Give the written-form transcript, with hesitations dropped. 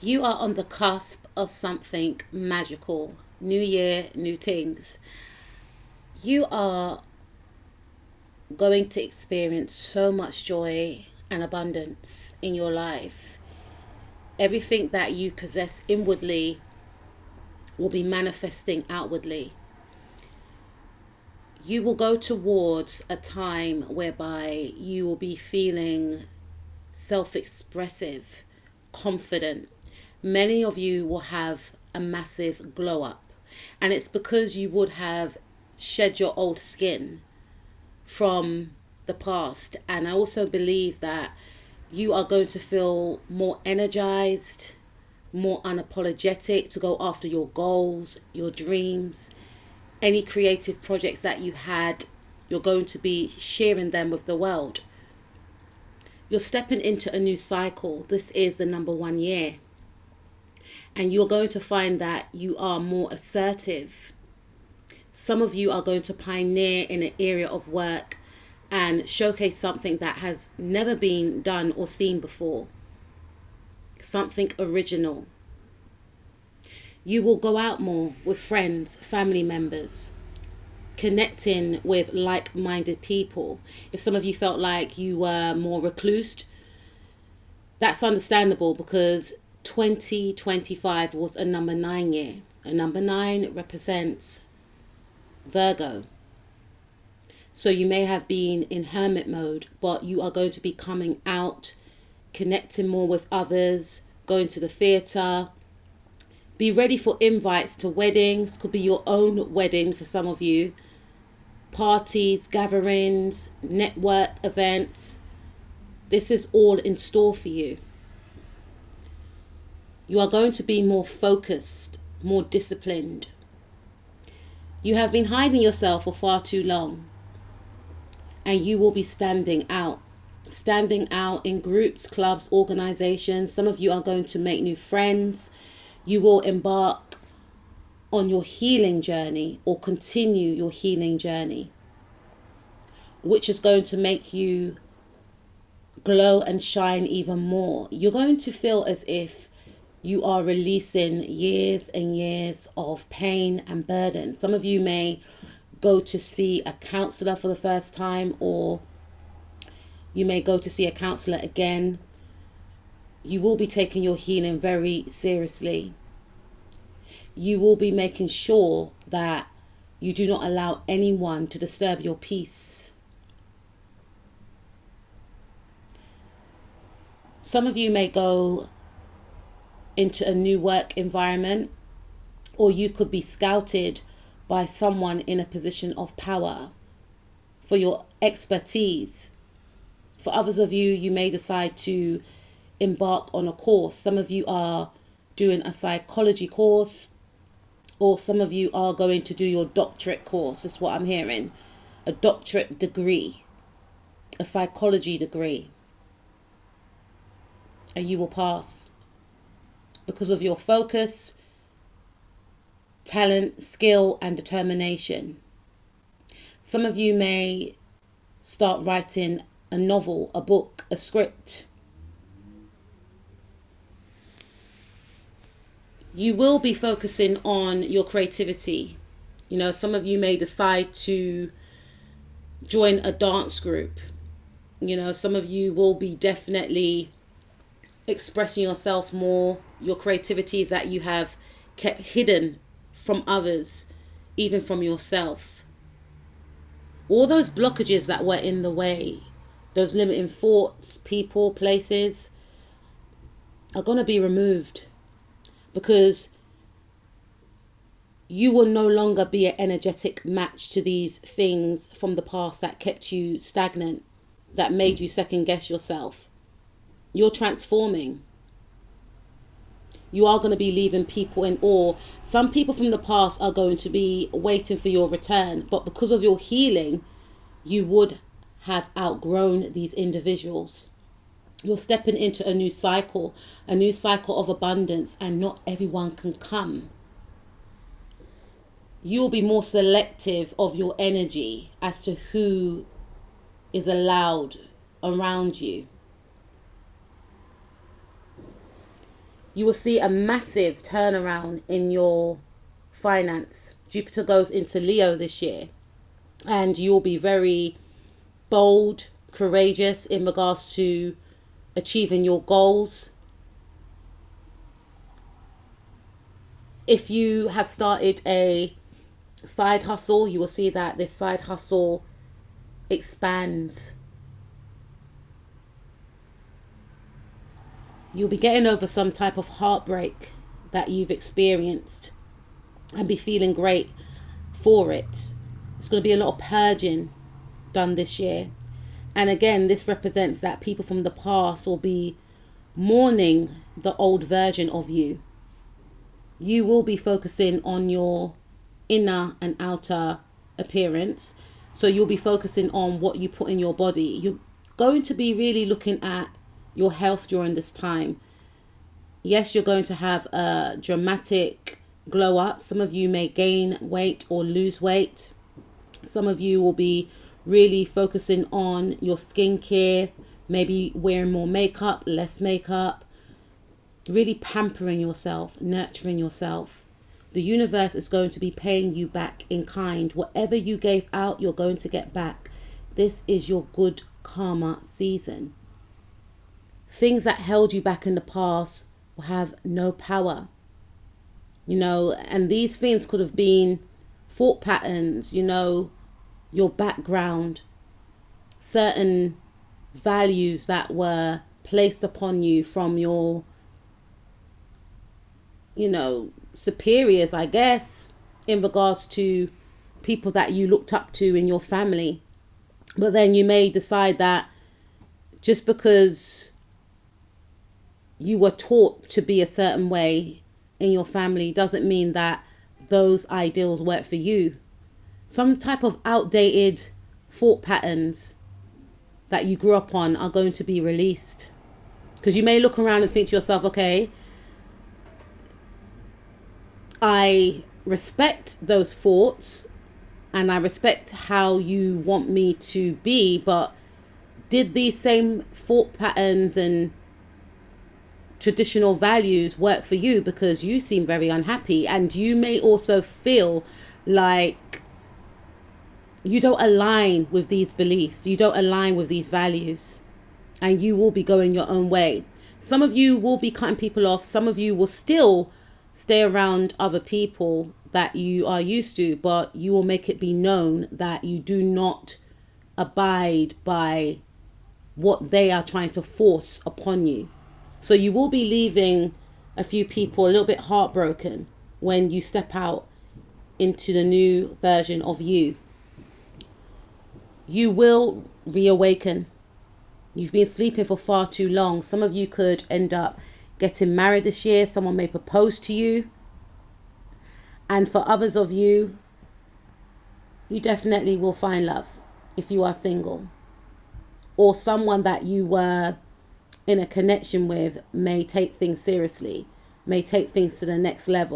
You are on the cusp of something magical. New year, new things. You are going to experience so much joy and abundance in your life. Everything that you possess inwardly will be manifesting outwardly. You will go towards a time whereby you will be feeling self expressive, confident. Many of you will have a massive glow up, and it's because you would have shed your old skin from the past. And I also believe that you are going to feel more energized, more unapologetic to go after your goals, your dreams, any creative projects that you had. You're going to be sharing them with the world. You're stepping into a new cycle. This is the number 1 year. And you're going to find that you are more assertive. Some of you are going to pioneer in an area of work and showcase something that has never been done or seen before. Something original. You will go out more with friends, family members, connecting with like-minded people. If some of you felt like you were more reclused, that's understandable, because 2025 was a number 9 year. A number 9 represents Virgo. So you may have been in hermit mode, but you are going to be coming out, connecting more with others, going to the theatre. Be ready for invites to weddings. Could be your own wedding for some of you. Parties, gatherings, network events. This is all in store for you. You are going to be more focused, more disciplined. You have been hiding yourself for far too long, and you will be standing out in groups, clubs, organizations. Some of you are going to make new friends. You will embark on your healing journey or continue your healing journey, which is going to make you glow and shine even more. You're going to feel as if you are releasing years and years of pain and burden. Some of you may go to see a counselor for the first time, or you may go to see a counselor again. You will be taking your healing very seriously. You will be making sure that you do not allow anyone to disturb your peace. Some of you may go into a new work environment, or you could be scouted by someone in a position of power for your expertise. For others of you, you may decide to embark on a course. Some of you are doing a psychology course, or some of you are going to do your doctorate course. That's what I'm hearing. A doctorate degree, a psychology degree. And you will pass because of your focus, talent, skill, and determination. Some of you may start writing a novel, a book, a script. You will be focusing on your creativity. You know, some of you may decide to join a dance group. You know, some of you will be definitely expressing yourself more, your creativities that you have kept hidden from others, even from yourself. All those blockages that were in the way, those limiting thoughts, people, places, are going to be removed, because you will no longer be an energetic match to these things from the past that kept you stagnant, that made you second guess yourself. You're transforming. You are going to be leaving people in awe. Some people from the past are going to be waiting for your return, but because of your healing, you would have outgrown these individuals. You're stepping into a new cycle of abundance, and not everyone can come. You'll be more selective of your energy as to who is allowed around you. You will see a massive turnaround in your finance. Jupiter goes into Leo this year, and you will be very bold, courageous in regards to achieving your goals. If you have started a side hustle, you will see that this side hustle expands. You'll be getting over some type of heartbreak that you've experienced and be feeling great for it. It's going to be a lot of purging done this year. And again, this represents that people from the past will be mourning the old version of you. You will be focusing on your inner and outer appearance. So you'll be focusing on what you put in your body. You're going to be really looking at your health during this time. Yes, you're going to have a dramatic glow up. Some of you may gain weight or lose weight. Some of you will be really focusing on your skincare, maybe wearing more makeup, less makeup, really pampering yourself, nurturing yourself. The universe is going to be paying you back in kind. Whatever you gave out, you're going to get back. This is your good karma season. Things that held you back in the past will have no power. And these things could have been thought patterns, your background, certain values that were placed upon you from your, superiors, I guess, in regards to people that you looked up to in your family. But then you may decide that just because you were taught to be a certain way in your family doesn't mean that those ideals work for you. Some type of outdated thought patterns that you grew up on are going to be released. Because you may look around and think to yourself, okay, I respect those thoughts and I respect how you want me to be, but did these same thought patterns and traditional values work for you? Because you seem very unhappy, and you may also feel like you don't align with these beliefs, you don't align with these values, and you will be going your own way. Some of you will be cutting people off. Some of you will still stay around other people that you are used to, but you will make it be known that you do not abide by what they are trying to force upon you. So you will be leaving a few people a little bit heartbroken when you step out into the new version of you. You will reawaken. You've been sleeping for far too long. Some of you could end up getting married this year. Someone may propose to you. And for others of you, you definitely will find love if you are single. Or someone that you were in a connection with may take things seriously, may take things to the next level.